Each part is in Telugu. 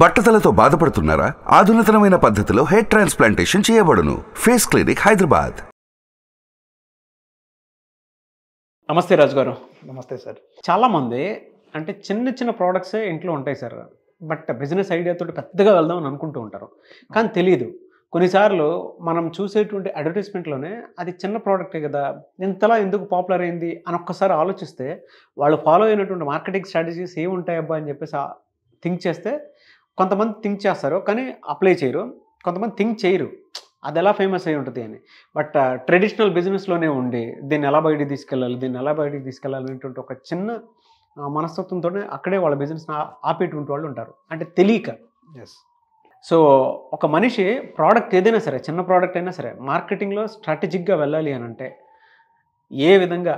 బట్టతలతో బాధపడుతున్నారా? ఆధునితనమైన పద్ధతిలో హెయిర్ ట్రాన్స్ప్లాంటేషన్ చేయబడును. Face clinic, Hyderabad. నమస్తే రాజు గారు. నమస్తే సార్. చాలామంది అంటే చిన్న చిన్న ప్రోడక్ట్సే ఇంట్లో ఉంటాయి సార్, బట్ బిజినెస్ ఐడియాతో పెద్దగా వెళ్దాం అని అనుకుంటూ ఉంటారు, కానీ తెలియదు. కొన్నిసార్లు మనం చూసేటువంటి అడ్వర్టైజ్మెంట్లోనే అది చిన్న ప్రోడక్టే కదా, ఇంతలా ఎందుకు పాపులర్ అయింది అని ఒక్కసారి ఆలోచిస్తే వాళ్ళు ఫాలో అయినటువంటి మార్కెటింగ్ స్ట్రాటజీస్ ఏమి ఉంటాయబ్బా అని చెప్పేసి థింక్ చేస్తే కొంతమంది థింక్ చేస్తారు కానీ అప్లై చేయరు, కొంతమంది థింక్ చేయరు అది ఎలా ఫేమస్ అయి ఉంటుంది అని. బట్ ట్రెడిషనల్ బిజినెస్లోనే ఉండి దీన్ని ఎలా బయటికి తీసుకెళ్ళాలి అనేటువంటి ఒక చిన్న మనస్తత్వంతోనే అక్కడే వాళ్ళ బిజినెస్ ఆపేటువంటి వాళ్ళు ఉంటారు, అంటే తెలియక. ఎస్. సో ఒక మనిషి ప్రోడక్ట్ ఏదైనా సరే, చిన్న ప్రోడక్ట్ అయినా సరే, మార్కెటింగ్లో స్ట్రాటజిక్గా వెళ్ళాలి అని అంటే ఏ విధంగా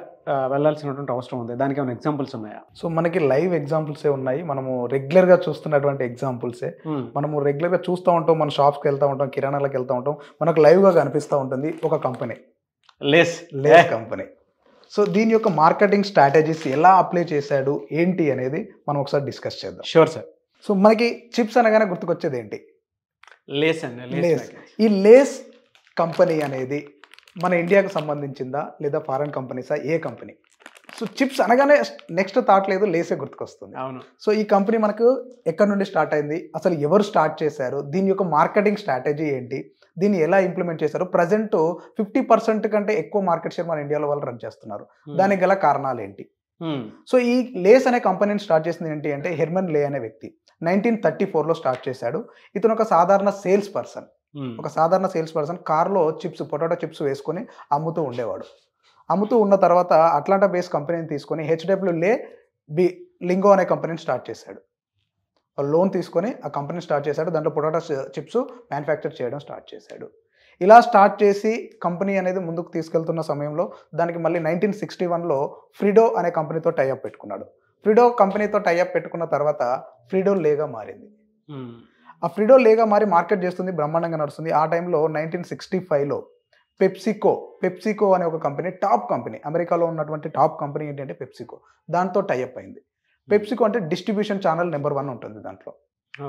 వెళ్ళాల్సినటువంటి అవసరం ఉంది? దానికి ఏమైనా ఎగ్జాంపుల్స్ ఉన్నాయా? సో మనకి లైవ్ ఎగ్జాంపుల్సే ఉన్నాయి, మనము రెగ్యులర్గా చూస్తున్నటువంటి ఎగ్జాంపుల్సే. మనము రెగ్యులర్గా చూస్తూ ఉంటాం, మన షాప్స్కి వెళ్తూ ఉంటాం, కిరాణాలకు వెళ్తూ ఉంటాం, మనకు లైవ్గా కనిపిస్తూ ఉంటుంది ఒక కంపెనీ, లేస్ కంపెనీ. సో దీని యొక్క మార్కెటింగ్ స్ట్రాటజీస్ ఎలా అప్లై చేశాడు ఏంటి అనేది మనం ఒకసారి డిస్కస్ చేద్దాం. Sure sir. సో మనకి చిప్స్ అనగానే గుర్తుకొచ్చేది ఏంటి? లేస్ అండి. లేస్. ఈ లేస్ కంపెనీ అనేది మన ఇండియాకు సంబంధించిందా లేదా ఫారెన్ కంపెనీసా, ఏ కంపెనీ? సో చిప్స్ అనగానే నెక్స్ట్ థాట్ లేదు, లేసే గుర్తుకొస్తుంది. అవును. సో ఈ కంపెనీ మనకు ఎక్కడి నుండి స్టార్ట్ అయింది, అసలు ఎవరు స్టార్ట్ చేశారు, దీని యొక్క మార్కెటింగ్ స్ట్రాటజీ ఏంటి, దీన్ని ఎలా ఇంప్లిమెంట్ చేశారు? ప్రజెంట్ 50% కంటే ఎక్కువ మార్కెట్ షేర్ మన ఇండియాలో వాళ్ళు రన్ చేస్తున్నారు. దానికి గల కారణాలు ఏంటి? సో ఈ లేస్ అనే కంపెనీని స్టార్ట్ చేసింది ఏంటి అంటే హెర్మన్ లే అనే వ్యక్తి 1934లో స్టార్ట్ చేశాడు. ఇతను ఒక సాధారణ సేల్స్ పర్సన్ కార్లో చిప్స్, పొటాటో చిప్స్ వేసుకొని అమ్ముతూ ఉండేవాడు. అమ్ముతూ ఉన్న తర్వాత అట్లాంటా బేస్ కంపెనీని తీసుకొని హెచ్డబ్ల్యూ లే లింగో అనే కంపెనీని స్టార్ట్ చేశాడు. లోన్ తీసుకొని ఆ కంపెనీని స్టార్ట్ చేశాడు. దాంట్లో పొటాటో చిప్స్ మ్యానుఫ్యాక్చర్ చేయడం స్టార్ట్ చేశాడు. ఇలా స్టార్ట్ చేసి కంపెనీ అనేది ముందుకు తీసుకెళ్తున్న సమయంలో దానికి మళ్ళీ 1961లో ఫ్రిడో అనే కంపెనీతో టైఅప్ పెట్టుకున్నాడు. ఫ్రిడో కంపెనీతో టైఅప్ పెట్టుకున్న తర్వాత ఫ్రిడో లేగా మారింది. ఆ ఫ్రిడో లేగా మారి మార్కెట్ చేస్తుంది, బ్రహ్మాండంగా నడుస్తుంది. ఆ టైంలో 1965లో పెప్సికో అనే ఒక కంపెనీ, టాప్ కంపెనీ, అమెరికాలో ఉన్నటువంటి టాప్ కంపెనీ ఏంటంటే పెప్సికో, దాంతో టైఅప్ అయింది. పెప్సికో అంటే డిస్ట్రిబ్యూషన్ ఛానల్ నెంబర్ 1 ఉంటుంది దాంట్లో.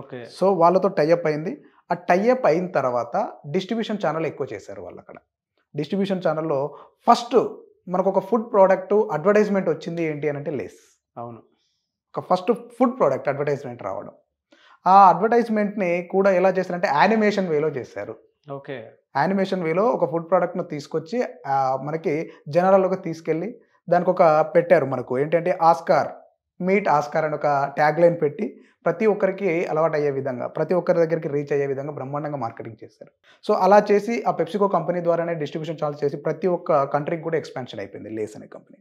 ఓకే. సో వాళ్ళతో టైఅప్ అయింది. ఆ టైఅప్ అయిన తర్వాత డిస్ట్రిబ్యూషన్ ఛానల్ ఎక్కువ చేశారు వాళ్ళు. అక్కడ డిస్ట్రిబ్యూషన్ ఛానల్లో ఫస్ట్ మనకు ఒక ఫుడ్ ప్రోడక్ట్ అడ్వర్టైజ్మెంట్ వచ్చింది ఏంటి అని అంటే లేస్. అవును. ఒక ఫస్ట్ ఫుడ్ ప్రోడక్ట్ అడ్వర్టైజ్మెంట్ రావడం. ఆ అడ్వర్టైజ్మెంట్ని కూడా ఎలా చేశారంటే యానిమేషన్ వేలో చేశారు. ఓకే. యానిమేషన్ వేలో ఒక ఫుడ్ ప్రోడక్ట్ను తీసుకొచ్చి మనకి జనాలలోకి తీసుకెళ్ళి దానికి ఒక పెట్టారు మనకు ఏంటంటే మీట్ ఆస్కార్ అని ఒక ట్యాగ్ లైన్ పెట్టి ప్రతి ఒక్కరికి అలవాటు అయ్యే విధంగా, ప్రతి ఒక్కరి దగ్గరికి రీచ్ అయ్యే విధంగా బ్రహ్మాండంగా మార్కెటింగ్ చేశారు. సో అలా చేసి ఆ పెప్సికో కంపెనీ ద్వారానే డిస్ట్రిబ్యూషన్ ఛానల్ చేసి ప్రతి ఒక్క కంట్రీకి కూడా ఎక్స్పాన్షన్ అయిపోయింది లేస్ అనే company.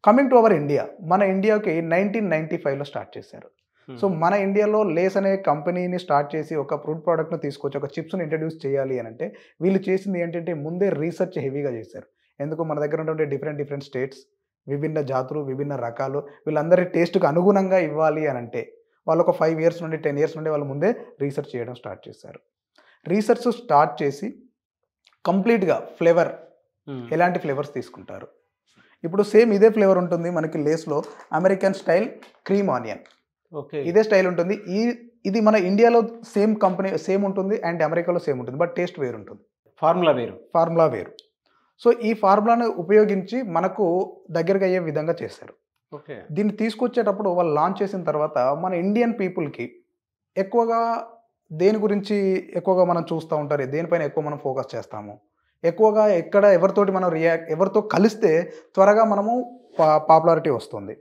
Coming to our India, మన ఇండియాకి 1995లో స్టార్ట్ చేశారు. సో మన ఇండియాలో లేస్ అనే కంపెనీని స్టార్ట్ చేసి ఒక ఫుడ్ ప్రోడక్ట్ను తీసుకొచ్చి ఒక చిప్స్ని ఇంట్రడ్యూస్ చేయాలి అని అంటే వీళ్ళు చేసింది ఏంటంటే ముందే రీసెర్చ్ హెవీగా చేశారు. ఎందుకు మన దగ్గర ఉన్నటువంటి డిఫరెంట్ స్టేట్స్, విభిన్న జాతులు, విభిన్న రకాలు, వీళ్ళందరి టేస్ట్కి అనుగుణంగా ఇవ్వాలి అని అంటే వాళ్ళు ఒక 5 years నుండి 10 years నుండి వాళ్ళు ముందే రీసెర్చ్ చేయడం స్టార్ట్ చేశారు. రీసెర్చ్ స్టార్ట్ చేసి కంప్లీట్గా ఫ్లేవర్, ఎలాంటి ఫ్లేవర్స్ తీసుకుంటారు. ఇప్పుడు సేమ్ ఇదే ఫ్లేవర్ ఉంటుంది మనకి లేస్లో, American style cream onion. Okay. ఇదే స్టైల్ ఉంటుంది. ఇది మన ఇండియాలో సేమ్ కంపెనీ సేమ్ ఉంటుంది అండ్ అమెరికాలో సేమ్ ఉంటుంది, బట్ టేస్ట్ వేరు ఉంటుంది, ఫార్ములా వేరు. సో ఈ ఫార్ములాను ఉపయోగించి మనకు దగ్గరగా అయ్యే విధంగా చేశారు. ఓకే. దీన్ని తీసుకొచ్చేటప్పుడు వాళ్ళు లాంచ్ చేసిన తర్వాత మన ఇండియన్ పీపుల్కి ఎక్కువగా దేని గురించి ఎక్కువగా మనం చూస్తూ ఉంటారు, దేనిపైన ఎక్కువ మనం ఫోకస్ చేస్తాము, ఎక్కువగా ఎక్కడ ఎవరితో కలిస్తే త్వరగా మనము పాపులారిటీ వస్తుంది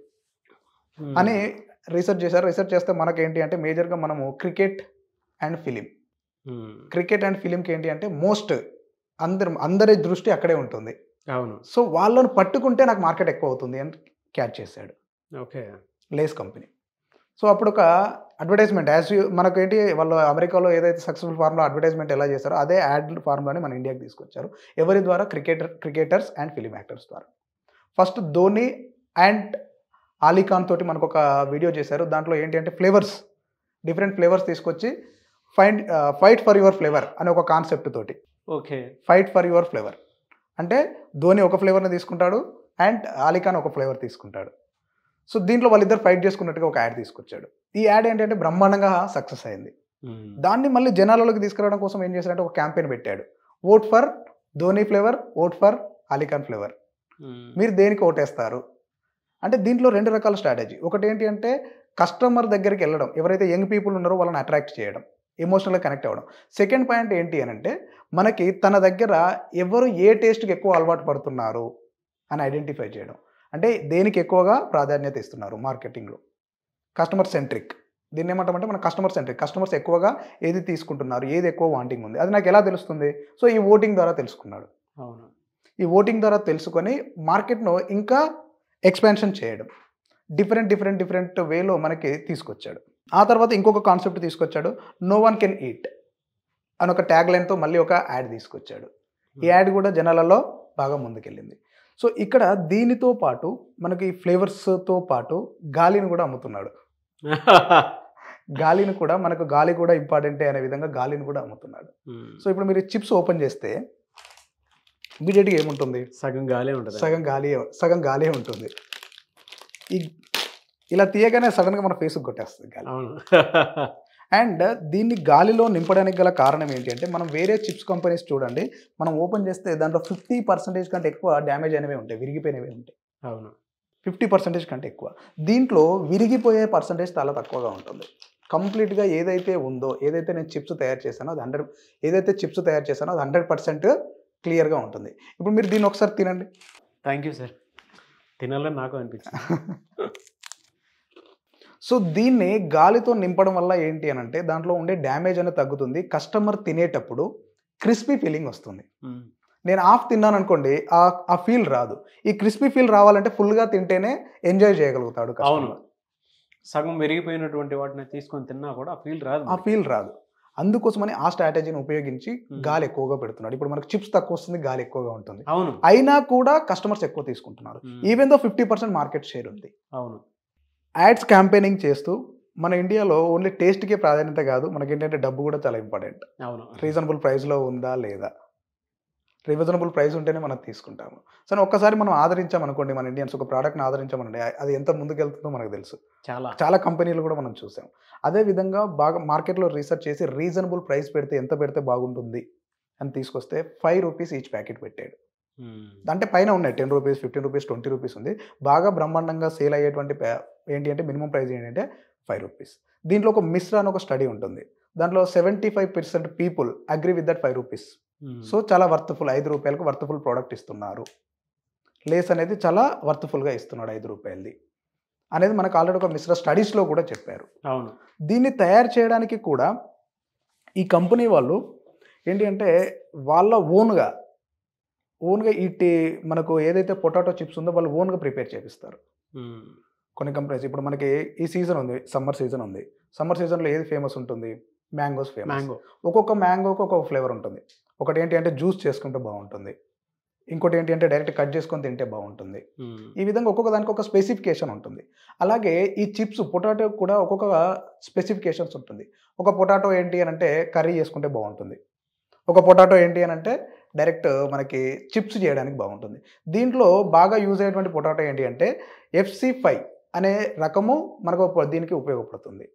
అని రీసెర్చ్ చేశారు. రీసెర్చ్ చేస్తే మనకేంటి అంటే మేజర్గా మనము క్రికెట్ అండ్ ఫిలింకి ఏంటి అంటే మోస్ట్ అందరి దృష్టి అక్కడే ఉంటుంది. అవును. సో వాళ్ళను పట్టుకుంటే నాకు మార్కెట్ ఎక్కువ అవుతుంది అని క్యాచ్ చేశాడు. ఓకే. Lay's company. సో అప్పుడు ఒక అడ్వర్టైజ్మెంట్ మనకు ఏంటి, వాళ్ళు అమెరికాలో ఏదైతే సక్సెస్ఫుల్ ఫార్ములా అడ్వర్టైజ్మెంట్ ఎలా చేశారో అదే యాడ్ ఫార్ములాని మన ఇండియాకి తీసుకొచ్చారు. ఎవరి ద్వారా? క్రికెటర్స్ అండ్ ఫిలిం యాక్టర్స్ ద్వారా. ఫస్ట్ ధోని అండ్ అలీఖాన్ తోటి మనకు ఒక వీడియో చేశారు. దాంట్లో ఏంటి అంటే డిఫరెంట్ ఫ్లేవర్స్ తీసుకొచ్చి ఫైట్ ఫర్ యువర్ ఫ్లేవర్ అనే ఒక కాన్సెప్ట్ తోటి. Okay. Fight for your flavour అంటే ధోని ఒక ఫ్లేవర్ని తీసుకుంటాడు అండ్ అలీఖాన్ ఒక ఫ్లేవర్ తీసుకుంటాడు. సో దీంట్లో వాళ్ళిద్దరు ఫైట్ చేసుకున్నట్టుగా ఒక యాడ్ తీసుకొచ్చాడు. ఈ యాడ్ ఏంటంటే బ్రహ్మాండంగా సక్సెస్ అయింది. దాన్ని మళ్ళీ జనాలలోకి తీసుకురావడం కోసం ఏం చేశారంటే ఒక క్యాంపెయిన్ పెట్టాడు. Vote for Dhoni flavour, vote for Ali Khan flavour. మీరు దేనికి ఓటేస్తారు అంటే దీంట్లో 2 రకాల స్ట్రాటజీ. ఒకటి ఏంటి అంటే కస్టమర్ దగ్గరికి వెళ్ళడం, ఎవరైతే యంగ్ పీపుల్ ఉన్నారో వాళ్ళని అట్రాక్ట్ చేయడం, ఎమోషనల్గా కనెక్ట్ అవ్వడం. సెకండ్ పాయింట్ ఏంటి అని అంటే మనకి తన దగ్గర ఎవరు ఏ టేస్ట్కి ఎక్కువ అలవాటు పడుతున్నారు అని ఐడెంటిఫై చేయడం. అంటే దేనికి ఎక్కువగా ప్రాధాన్యత ఇస్తున్నారు మార్కెటింగ్లో. కస్టమర్ సెంట్రిక్, దీన్ని ఏమంటామంటే మన కస్టమర్ సెంట్రిక్. కస్టమర్స్ ఎక్కువగా ఏది తీసుకుంటున్నారు, ఏది ఎక్కువ వాంటింగ్ ఉంది, అది నాకు ఎలా తెలుస్తుంది? సో ఈ ఓటింగ్ ద్వారా తెలుసుకున్నాడు. అవును. ఈ ఓటింగ్ ద్వారా తెలుసుకొని మార్కెట్ను ఇంకా ఎక్స్పాన్షన్ చేయడం, డిఫరెంట్ వేలో మనకి తీసుకొచ్చాడు. ఆ తర్వాత ఇంకొక కాన్సెప్ట్ తీసుకొచ్చాడు, నో వన్ కెన్ ఈట్ అని ఒక ట్యాగ్ లైన్తో మళ్ళీ ఒక యాడ్ తీసుకొచ్చాడు. ఈ యాడ్ కూడా జనాలలో బాగా ముందుకెళ్ళింది. సో ఇక్కడ దీనితో పాటు మనకి ఫ్లేవర్స్తో పాటు గాలిని కూడా అమ్ముతున్నాడు. గాలిని కూడా మనకు గాలి కూడా ఇంపార్టెంటే అనే విధంగా గాలిని కూడా అమ్ముతున్నాడు. సో ఇప్పుడు మీరు చిప్స్ ఓపెన్ చేస్తే ఇమీడియట్గా ఏముంటుంది? సగం గాలే ఉంటుంది. సగం గాలే ఉంటుంది. ఈ ఇలా తీయగానే సడన్గా మన ఫేస్కి కొట్టేస్తుంది గాలి. అండ్ దీన్ని గాలిలో నింపడానికి గల కారణం ఏంటి అంటే మనం వేరే చిప్స్ కంపెనీస్ చూడండి, మనం ఓపెన్ చేస్తే దాంట్లో 50% కంటే ఎక్కువ డ్యామేజ్ అనేవి ఉంటాయి, విరిగిపోయినవి ఉంటాయి. అవును, 50% కంటే ఎక్కువ. దీంట్లో విరిగిపోయే పర్సంటేజ్ చాలా తక్కువగా ఉంటుంది. కంప్లీట్గా ఏదైతే ఉందో, ఏదైతే నేను చిప్స్ తయారు చేశానో అది 100% క్లియర్గా ఉంటుంది. ఇప్పుడు మీరు దీన్ని ఒకసారి తినండి. థ్యాంక్ యూ సార్, తినాలని నాకు అనిపించింది. సో దీన్ని గాలితో నింపడం వల్ల ఏంటి అని అంటే దాంట్లో ఉండే డ్యామేజ్ అనేది తగ్గుతుంది. కస్టమర్ తినేటప్పుడు క్రిస్పీ ఫీలింగ్ వస్తుంది. నేను హాఫ్ తిన్నాను అనుకోండి, ఆ ఫీల్ రాదు. ఈ క్రిస్పీ ఫీల్ రావాలంటే ఫుల్గా తింటేనే ఎంజాయ్ చేయగలుగుతాడు. అవును, సగం విరిగిపోయినటువంటి వాటిని తీసుకొని తిన్నా కూడా ఆ ఫీల్ రాదు. అందుకోసమని ఆ స్ట్రాటజీని ఉపయోగించి గాలి ఎక్కువగా పెడుతున్నాడు. ఇప్పుడు మనకు చిప్స్ తక్కువ వస్తుంది, గాలి ఎక్కువగా ఉంటుంది. అవును, అయినా కూడా కస్టమర్స్ ఎక్కువ తీసుకుంటున్నారు. ఈవెన్ దో 50% మార్కెట్ షేర్ ఉంది. అవును, యాడ్స్ క్యాంపెయినింగ్ చేస్తూ మన ఇండియాలో ఓన్లీ టేస్ట్కే ప్రాధాన్యత కాదు, మనకేంటంటే డబ్బు కూడా చాలా ఇంపార్టెంట్. అవును, రీజనబుల్ ప్రైస్లో ఉందా లేదా, రీజనబుల్ ప్రైస్ ఉంటేనే మనం తీసుకుంటాము. సరే ఒక్కసారి మనం ఆదరించామనుకోండి, మన ఇండియన్స్ ఒక ప్రోడక్ట్ని ఆదరించామనండి, అది ఎంత ముందుకెళ్తుందో మనకు తెలుసు. చాలా కంపెనీలు కూడా మనం చూసాం. అదేవిధంగా బాగా మార్కెట్లో రీసెర్చ్ చేసి రీజనబుల్ ప్రైస్ పెడితే ఎంత పెడితే బాగుంటుంది అని తీసుకొస్తే 5 రూపీస్ ఈచ్ ప్యాకెట్ పెట్టాడు. అంటే పైన ఉన్నాయి 10 రూపీస్, 15 రూపీస్, 20 రూపీస్ ఉంది. బాగా బ్రహ్మాండంగా సేల్ అయ్యేటువంటి ఏంటి అంటే మినిమం ప్రైస్ ఏంటంటే 5 రూపీస్. దీంట్లో ఒక మిశ్రా అని ఒక స్టడీ ఉంటుంది. దాంట్లో 75% people agree with that 5 rupees. So చాలా వర్త్ఫుల్, 5 రూపాయలకు వర్త్ఫుల్ ప్రోడక్ట్ ఇస్తున్నారు. లేస్ అనేది చాలా వర్త్ఫుల్గా ఇస్తున్నాడు 5 రూపాయలది అనేది మనకు ఆల్రెడీ ఒక మిశ్రా స్టడీస్లో కూడా చెప్పారు. అవును, దీన్ని తయారు చేయడానికి కూడా ఈ కంపెనీ వాళ్ళు ఏంటి అంటే వాళ్ళ ఓన్గా మనకు ఏదైతే పొటాటో చిప్స్ ఉందో వాళ్ళు ఓన్గా ప్రిపేర్ చేపిస్తారు. కొన్ని కంపెనీస్ ఇప్పుడు మనకి ఈ సీజన్ ఉంది, సమ్మర్ సీజన్ ఉంది. సమ్మర్ సీజన్లో ఏది ఫేమస్ ఉంటుంది? Mangoes famous. ఒక్కొక్క మ్యాంగోకి ఒక్కొక్క ఫ్లేవర్ ఉంటుంది. ఒకటి ఏంటి అంటే జ్యూస్ చేసుకుంటే బాగుంటుంది, ఇంకోటి ఏంటి అంటే డైరెక్ట్ కట్ చేసుకొని తింటే బాగుంటుంది. ఈ విధంగా ఒక్కొక్క దానికి ఒక స్పెసిఫికేషన్ ఉంటుంది. అలాగే ఈ చిప్స్ పొటాటో కూడా ఒక్కొక్క స్పెసిఫికేషన్స్ ఉంటుంది. ఒక పొటాటో ఏంటి అని అంటే కర్రీ చేసుకుంటే బాగుంటుంది, ఒక పొటాటో ఏంటి అని అంటే డైరెక్ట్ మనకి చిప్స్ చేయడానికి బాగుంటుంది. దీంట్లో బాగా యూజ్ అయ్యేటువంటి పొటాటో ఏంటి అంటే FC5 అనే రకము మనకు దీనికి ఉపయోగపడుతుంది.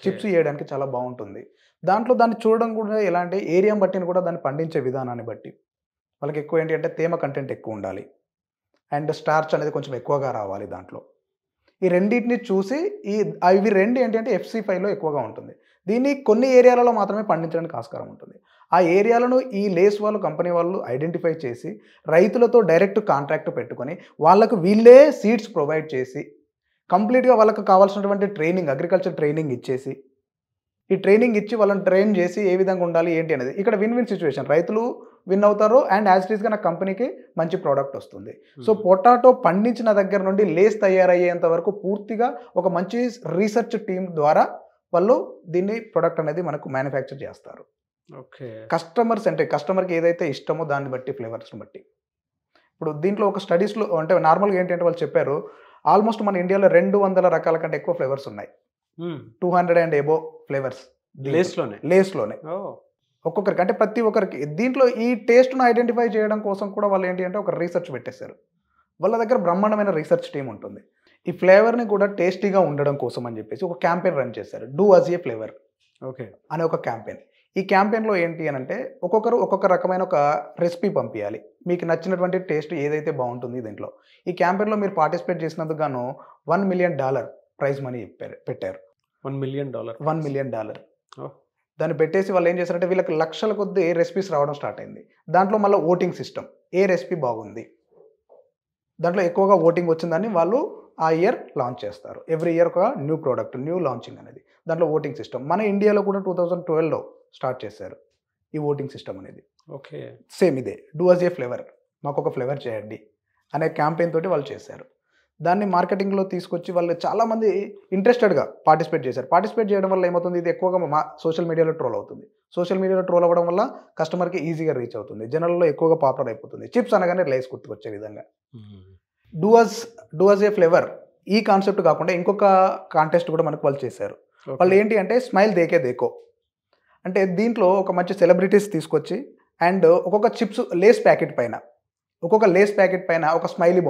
చిప్స్ చేయడానికి చాలా బాగుంటుంది. దాంట్లో దాన్ని చూడడం కూడా ఎలా అంటే ఏరియా బట్టిని కూడా దాన్ని పండించే విధానాన్ని బట్టి వాళ్ళకి ఎక్కువ ఏంటి అంటే తేమ కంటెంట్ ఎక్కువ ఉండాలి అండ్ స్టార్చ్ అనేది కొంచెం ఎక్కువగా రావాలి దాంట్లో. ఈ రెండింటిని చూసి ఇవి రెండు ఏంటి అంటే FC5లో ఎక్కువగా ఉంటుంది. దీన్ని కొన్ని ఏరియాలలో మాత్రమే పండించడానికి ఆస్కారం ఉంటుంది. ఆ ఏరియాలను ఈ లేస్ వాళ్ళు కంపెనీ వాళ్ళు ఐడెంటిఫై చేసి రైతులతో డైరెక్ట్ కాంట్రాక్ట్ పెట్టుకొని వాళ్ళకు వీళ్ళే సీడ్స్ ప్రొవైడ్ చేసి కంప్లీట్గా వాళ్ళకు కావాల్సినటువంటి ట్రైనింగ్, అగ్రికల్చర్ ట్రైనింగ్ ఇచ్చేసి ఈ ట్రైనింగ్ ఇచ్చి వాళ్ళని ట్రైన్ చేసి ఏ విధంగా ఉండాలి ఏంటి అనేది ఇక్కడ విన్ సిచ్యువేషన్. రైతులు విన్ అవుతారు అండ్ యాజ్ ఇట్ ఈస్గా నా కంపెనీకి మంచి ప్రోడక్ట్ వస్తుంది. సో పొటాటో పండించిన దగ్గర నుండి లేస్ తయారయ్యేంత వరకు పూర్తిగా ఒక మంచి రీసెర్చ్ టీమ్ ద్వారా వాళ్ళు దీన్ని ప్రొడక్ట్ అనేది మనకు మ్యానుఫ్యాక్చర్ చేస్తారు. ఓకే, కస్టమర్స్ అంటే కస్టమర్కి ఏదైతే ఇష్టమో దాన్ని బట్టి, ఫ్లేవర్స్ని బట్టి. ఇప్పుడు దీంట్లో ఒక స్టడీస్లో అంటే నార్మల్గా ఏంటంటే వాళ్ళు చెప్పారు ఆల్మోస్ట్ మన ఇండియాలో 200 రకాల కంటే ఎక్కువ ఫ్లేవర్స్ ఉన్నాయి. 200 అండ్ ఎబో ఫ్లేవర్స్ లేస్లోనే ఒక్కొక్కరికి, అంటే ప్రతి ఒక్కరికి. దీంట్లో ఈ టేస్ట్ను ఐడెంటిఫై చేయడం కోసం కూడా వాళ్ళు ఏంటి అంటే ఒక రీసెర్చ్ పెట్టేశారు. వాళ్ళ దగ్గర బ్రహ్మాండమైన రీసెర్చ్ టీం ఉంటుంది. ఈ ఫ్లేవర్ని కూడా టేస్టీగా ఉండడం కోసం అని చెప్పేసి ఒక క్యాంపెయిన్ రన్ చేశారు, do us a flavour okay. అనే ఒక క్యాంపెయిన్. ఈ క్యాంపెయిన్లో ఏంటి అని అంటే ఒక్కొక్కరు ఒక్కొక్క రకమైన ఒక రెసిపీ పంపించాలి, మీకు నచ్చినటువంటి టేస్ట్ ఏదైతే బాగుంటుంది దీంట్లో. ఈ క్యాంపెయిన్లో మీరు పార్టిసిపేట్ చేసినందుకు గాను $1 million ప్రైజ్ మనీ పెట్టారు. $1 million. $1 million. Oh. దాన్ని పెట్టేసి వాళ్ళు ఏం చేశారంటే వీళ్ళకి లక్షల కొద్ది రెసిపీస్ రావడం స్టార్ట్ అయింది. దాంట్లో మళ్ళీ ఓటింగ్ సిస్టమ్, ఏ రెసిపీ బాగుంది దాంట్లో ఎక్కువగా ఓటింగ్ వచ్చిందని వాళ్ళు ఆ ఇయర్ లాంచ్ చేస్తారు. ఎవ్రీ ఇయర్ ఒక న్యూ ప్రోడక్ట్, న్యూ లాంచింగ్ అనేది దాంట్లో ఓటింగ్ సిస్టమ్. మన ఇండియాలో కూడా 2012లో స్టార్ట్ చేశారు ఈ ఓటింగ్ సిస్టమ్ అనేది. ఓకే. సేమ్ ఇదే డూ అస్ ఏ ఫ్లేవర్, మాకు ఒక ఫ్లేవర్ చేయండి అనే క్యాంపెయిన్ తోటి వాళ్ళు చేశారు. దాన్ని మార్కెటింగ్లో తీసుకొచ్చి వాళ్ళు చాలామంది ఇంట్రెస్టెడ్గా పార్టిసిపేట్ చేశారు. పార్టిసిపేట్ చేయడం వల్ల ఏమవుతుంది, ఇది ఎక్కువగా సోషల్ మీడియాలో ట్రోల్ అవుతుంది. సోషల్ మీడియాలో ట్రోల్ అవ్వడం వల్ల కస్టమర్కి ఈజీగా రీచ్ అవుతుంది, జనాల్లో ఎక్కువగా పాపులర్ అయిపోతుంది. చిప్స్ అనగానే లేస్ గుర్తుకొచ్చే విధంగా డూ అస్ ఏ ఫ్లేవర్ ఈ కాన్సెప్ట్ కాకుండా ఇంకొక కాంటెస్ట్ కూడా మనకు వాళ్ళు చేశారు. వాళ్ళు ఏంటి అంటే స్మైల్ దేకే దేకో అంటే దీంట్లో ఒక మంచి సెలబ్రిటీస్ తీసుకొచ్చి అండ్ ఒక్కొక్క చిప్స్ లేస్ ప్యాకెట్ పైన ఒక స్మైలీ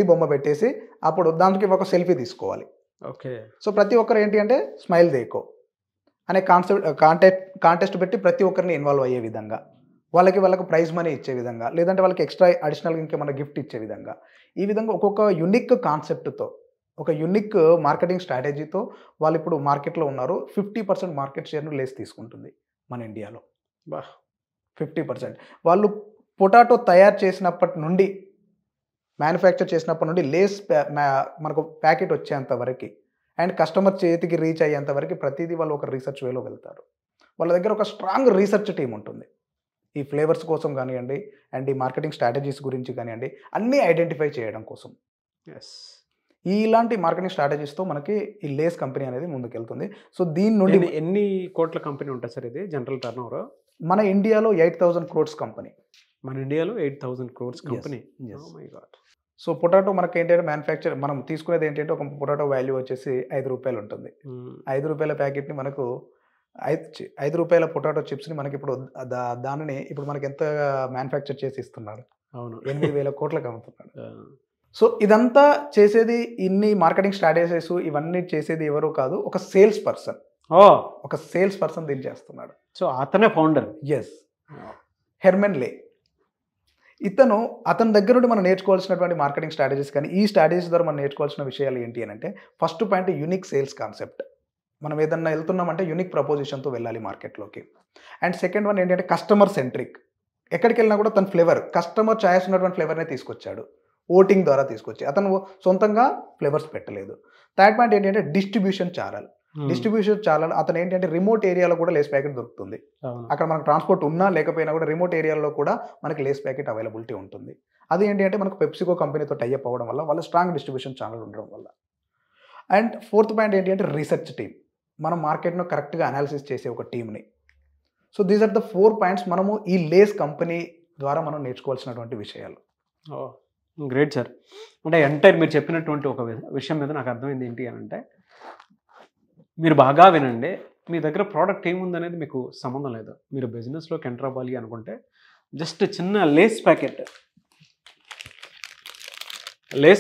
బొమ్మ పెట్టేసి అప్పుడు దానికి ఒక సెల్ఫీ తీసుకోవాలి. ఓకే. సో ప్రతి ఒక్కరు ఏంటి అంటే స్మైల్ దేకో అనే కాంటెస్ట్ పెట్టి ప్రతి ఒక్కరిని ఇన్వాల్వ్ అయ్యే విధంగా, వాళ్ళకి ప్రైజ్ మనీ ఇచ్చే విధంగా, లేదంటే వాళ్ళకి ఎక్స్ట్రా అడిషనల్గా ఇంకేమైనా గిఫ్ట్ ఇచ్చే విధంగా, ఈ విధంగా ఒక్కొక్క యునిక్ కాన్సెప్ట్తో, ఒక యునిక్ మార్కెటింగ్ స్ట్రాటజీతో వాళ్ళు ఇప్పుడు మార్కెట్లో ఉన్నారు. 50% మార్కెట్ షేర్ను లేస్ తీసుకుంటుంది మన ఇండియాలో. 50%. వాళ్ళు పొటాటో తయారు చేసినప్పటి నుండి, మ్యానుఫ్యాక్చర్ చేసినప్పటి నుండి లేస్ మనకు ప్యాకెట్ వచ్చేంత వరకు అండ్ కస్టమర్ చేతికి రీచ్ అయ్యేంత వరకు ప్రతిదీ వాళ్ళు ఒక రీసెర్చ్ వేలో వెళ్తారు. వాళ్ళ దగ్గర ఒక స్ట్రాంగ్ రీసెర్చ్ టీం ఉంటుంది ఈ ఫ్లేవర్స్ కోసం కానివ్వండి అండ్ ఈ మార్కెటింగ్ స్ట్రాటజీస్ గురించి కానివ్వండి అన్నీ ఐడెంటిఫై చేయడం కోసం. ఇలాంటి మార్కెటింగ్ స్ట్రాటజీస్తో మనకి ఈ లేస్ కంపెనీ అనేది ముందుకెళ్తుంది. సో దీని నుండి ఎన్ని కోట్ల కంపెనీ ఉంటుంది సార్ ఇది జనరల్ టర్న్ ఓవర్? మన ఇండియాలో 8,000 crores కంపెనీ. మన ఇండియాలో 8,000 crores కంపెనీ. సో పొటాటో మనకి ఏంటంటే మ్యానుఫ్యాక్చర్ మనం తీసుకునేది ఏంటంటే ఒక పొటాటో వాల్యూ వచ్చేసి ₹5 ఉంటుంది. ₹5 ప్యాకెట్ని మనకు ₹5 పొటాటో చిప్స్ని మనకి ఇప్పుడు దానిని ఇప్పుడు మనకి ఎంత మ్యానుఫ్యాక్చర్ చేసి ఇస్తున్నారు? అవును, 8,000 కోట్లకు అమ్ముతున్నాడు. సో ఇదంతా చేసేది, ఇన్ని మార్కెటింగ్ స్ట్రాటజీస్ ఇవన్నీ చేసేది ఎవరు కాదు, ఒక సేల్స్ పర్సన్. దీన్ని చేస్తున్నాడు. సో అతనే ఫౌండర్. ఎస్, హెర్మన్ లే. అతని దగ్గర నుండి మనం నేర్చుకోవాల్సినటువంటి మార్కెటింగ్ స్ట్రాటజీస్ కానీ ఈ స్ట్రాటజీస్ ద్వారా మనం నేర్చుకోవాల్సిన విషయాలు ఏంటి అని అంటే, first point unique sales concept. మనం ఏదన్నా వెళ్తున్నామంటే యూనిక్ ప్రపోజిషన్తో వెళ్ళాలి మార్కెట్లోకి. అండ్ సెకండ్ వన్ ఏంటంటే కస్టమర్ సెంట్రిక్. ఎక్కడికి వెళ్ళినా కూడా తన ఫ్లేవర్, కస్టమర్ చాయిస్ ఉన్నటువంటి ఫ్లేవర్నే తీసుకొచ్చాడు, ఓటింగ్ ద్వారా తీసుకొచ్చి. అతను సొంతంగా ఫ్లేవర్స్ పెట్టలేదు. థర్డ్ పాయింట్ ఏంటంటే డిస్ట్రిబ్యూషన్ ఛానల్. అతను ఏంటంటే రిమోట్ ఏరియాలో కూడా లేస్ ప్యాకెట్ దొరుకుతుంది. అక్కడ మనకు ట్రాన్స్పోర్ట్ ఉన్నా లేకపోయినా కూడా రిమోట్ ఏరియాలో కూడా మనకి లేస్ ప్యాకెట్ అవైలబిలిటీ ఉంటుంది. అది ఏంటి అంటే మనకు పెప్సికో కంపెనీతో టైఅప్ అవ్వడం వల్ల, వాళ్ళ స్ట్రాంగ్ డిస్ట్రిబ్యూషన్ ఛానల్ ఉండడం వల్ల. అండ్ ఫోర్త్ పాయింట్ ఏంటి అంటే రీసెర్చ్ టీమ్. మనం మార్కెట్ను కరెక్ట్గా అనాలిసిస్ చేసే ఒక టీమ్ని. So these are the 4 points మనము ఈ లేస్ కంపెనీ ద్వారా మనం నేర్చుకోవాల్సినటువంటి విషయాలు. Great sir. అంటే ఎంటైర్ మీరు చెప్పినటువంటి ఒక విషయం మీద నాకు అర్థమైంది ఏంటి అని అంటే, మీరు బాగా వినండి, మీ దగ్గర ప్రోడక్ట్ ఏముందనేది మీకు సంబంధం లేదు. మీరు బిజినెస్లోకి ఎంటర్ అవ్వాలి అనుకుంటే జస్ట్ చిన్న లేస్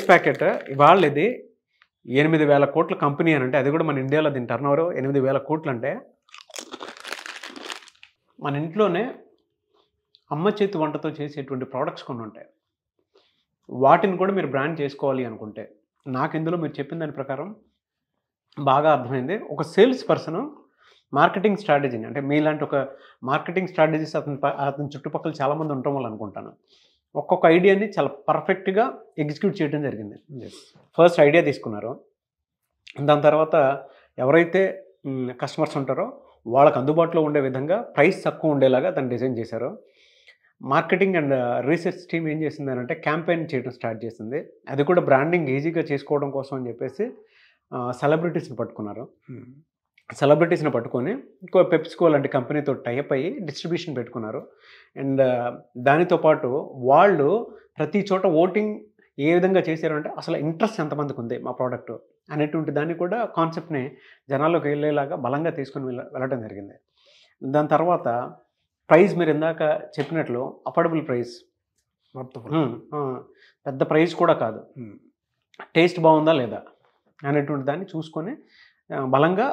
ప్యాకెట్ ఇవాళ ఇది 8,000 కోట్ల కంపెనీ అని అంటే, అది కూడా మన ఇండియాలో దీని టర్న్ ఓవర్ 8,000 కోట్లు అంటే, మన ఇంట్లోనే అమ్మ చేతి వంటతో చేసేటువంటి ప్రోడక్ట్స్ కొన్ని ఉంటాయి. వాటిని కూడా మీరు బ్రాండ్ చేసుకోవాలి అనుకుంటే, నాకు ఇందులో మీరు చెప్పిన దాని ప్రకారం బాగా అర్థమైంది. ఒక సేల్స్ పర్సన్ మార్కెటింగ్ స్ట్రాటజీని, అంటే మీలాంటి ఒక మార్కెటింగ్ స్ట్రాటజీస్ అతని చుట్టుపక్కల చాలామంది ఉండటం వల్ల అనుకుంటాను, ఒక్కొక్క ఐడియాని చాలా పర్ఫెక్ట్గా ఎగ్జిక్యూట్ చేయడం జరిగింది. ఫస్ట్ ఐడియా తీసుకున్నారు, దాని తర్వాత ఎవరైతే కస్టమర్స్ ఉంటారో వాళ్ళకి అందుబాటులో ఉండే విధంగా ప్రైస్ తక్కువ ఉండేలాగా దాన్ని డిజైన్ చేశారు. మార్కెటింగ్ అండ్ రీసెర్చ్ టీమ్ ఏం చేసింది అంటే క్యాంపెయిన్ చేయడం స్టార్ట్ చేసింది. అది కూడా బ్రాండింగ్ ఈజీగా చేసుకోవడం కోసం అని చెప్పేసి సెలబ్రిటీస్ని పట్టుకున్నారు. సెలబ్రిటీస్ని పట్టుకొని ఇంకో పెప్సికో లాంటి కంపెనీతో టైఅప్ అయ్యి డిస్ట్రిబ్యూషన్ పెట్టుకున్నారు. అండ్ దానితో పాటు వాళ్ళు ప్రతి చోట ఓటింగ్ ఏ విధంగా చేశారు అంటే, అసలు ఇంట్రెస్ట్ ఎంతమందికి ఉంది మా ప్రోడక్ట్ అనేటువంటి దాన్ని కూడా కాన్సెప్ట్ని జనాల్లోకి వెళ్ళేలాగా బలంగా తీసుకుని వెళ్ళడం జరిగింది. దాని తర్వాత ప్రైస్, మీరు ఇందాక చెప్పినట్లు అఫోర్డబుల్ ప్రైస్, పెద్ద ప్రైస్ కూడా కాదు, టేస్ట్ బాగుందా లేదా అనేటువంటి దాన్ని చూసుకొని బలంగా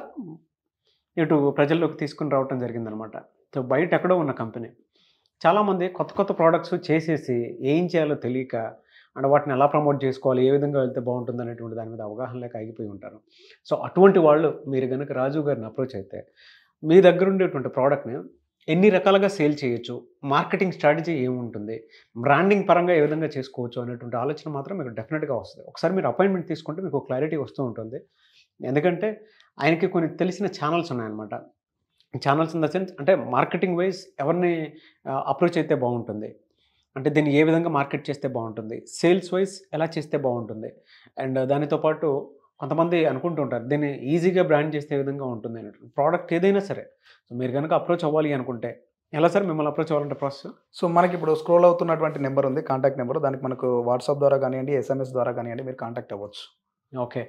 ఇటు ప్రజల్లోకి తీసుకుని రావటం జరిగిందనమాట. సో బయట ఎక్కడో ఉన్న కంపెనీ చాలామంది కొత్త కొత్త ప్రోడక్ట్స్ చేసేసి ఏం చేయాలో తెలియక అండ్ వాటిని ఎలా ప్రమోట్ చేసుకోవాలి, ఏ విధంగా వెళ్తే బాగుంటుంది అనేటువంటి దాని మీద అవగాహన లేక ఆగిపోయి ఉంటారు. సో అటువంటి వాళ్ళు మీరు కనుక రాజు గారిని అప్రోచ్ అయితే మీ దగ్గర ఉండేటువంటి ప్రోడక్ట్ని ఎన్ని రకాలుగా సేల్ చేయొచ్చు, మార్కెటింగ్ స్ట్రాటజీ ఏముంటుంది, బ్రాండింగ్ పరంగా ఏ విధంగా చేసుకోవచ్చు అనేటువంటి ఆలోచన మాత్రం మీకు డెఫినెట్గా వస్తుంది. ఒకసారి మీరు అపాయింట్మెంట్ తీసుకుంటే మీకు క్లారిటీ వస్తూ ఉంటుంది. ఎందుకంటే ఆయనకి కొన్ని తెలిసిన ఛానల్స్ ఉన్నాయన్నమాట. ఛానల్స్ ఇన్ ద సెన్స్ అంటే మార్కెటింగ్ వైజ్ ఎవరిని అప్రోచ్ అయితే బాగుంటుంది, అంటే దీన్ని ఏ విధంగా మార్కెట్ చేస్తే బాగుంటుంది, సేల్స్ వైజ్ ఎలా చేస్తే బాగుంటుంది, అండ్ దానితో పాటు కొంతమంది అనుకుంటూ ఉంటారు దీన్ని ఈజీగా బ్రాండ్ చేస్తే ఏ విధంగా ఉంటుంది అన్నట్టు. ప్రోడక్ట్ ఏదైనా సరే సో మీరు కనుక అప్రోచ్ అవ్వాలి అనుకుంటే ఎలా సార్ మిమ్మల్ని అప్రోచ్ అవ్వాలంటే ప్రాసెస్? సో మనకి ఇప్పుడు స్క్రోల్ అవుతున్నటువంటి నెంబర్ ఉంది, కాంటాక్ట్ నెంబర్. దానికి మనకు వాట్సాప్ ద్వారా కానివ్వండి, SMS ద్వారా కానివ్వండి, మీరు కాంటాక్ట్ అవ్వచ్చు. Okay,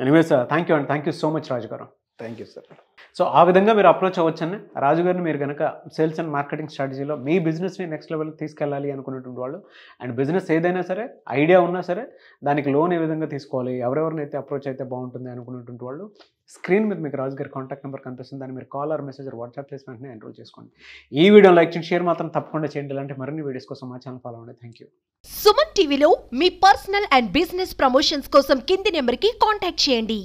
anyways thank you and thank you so much Raju గారు. Thank you sir. సో ఆ విధంగా మీరు అప్రోచ్ అవ్వచ్చని రాజు గారిని మీరు కనుక సేల్స్ అండ్ మార్కెటింగ్ స్ట్రాటజీలో మీ బిజినెస్ని నెక్స్ట్ లెవెల్కి తీసుకెళ్ళాలి అనుకునేటువంటి వాళ్ళు, అండ్ బిజినెస్ ఏదైనా సరే ఐడియా ఉన్నా సరే దానికి లోన్ ఏ విధంగా తీసుకోవాలి, ఎవరెవరినైతే అప్రోచ్ అయితే బాగుంటుంది అనుకునేటువంటి వాళ్ళు స్క్రీన్ మీద మీకు రాజు గారి కాంటాక్ట్ నెంబర్ కనిపిస్తుంది. దాన్ని మీరు కాల్ ఆర్ మెసేజ్ వాట్సాప్ చేసి వెంటనే ఎన్రోల్ చేసుకోండి. ఈ వీడియో లైక్ చేయండి, షేర్ మాత్రం తప్పకుండా చేయండి. ఇలాంటి మరిన్ని వీడియోస్ కోసం మా ఛానల్ ఫాలో అవ్వండి. Thank you. సుమన్ టీవీలో మీ పర్సనల్ అండ్ బిజినెస్ ప్రమోషన్స్ కోసం కింది నెంబర్కి కాంటాక్ట్ చేయండి.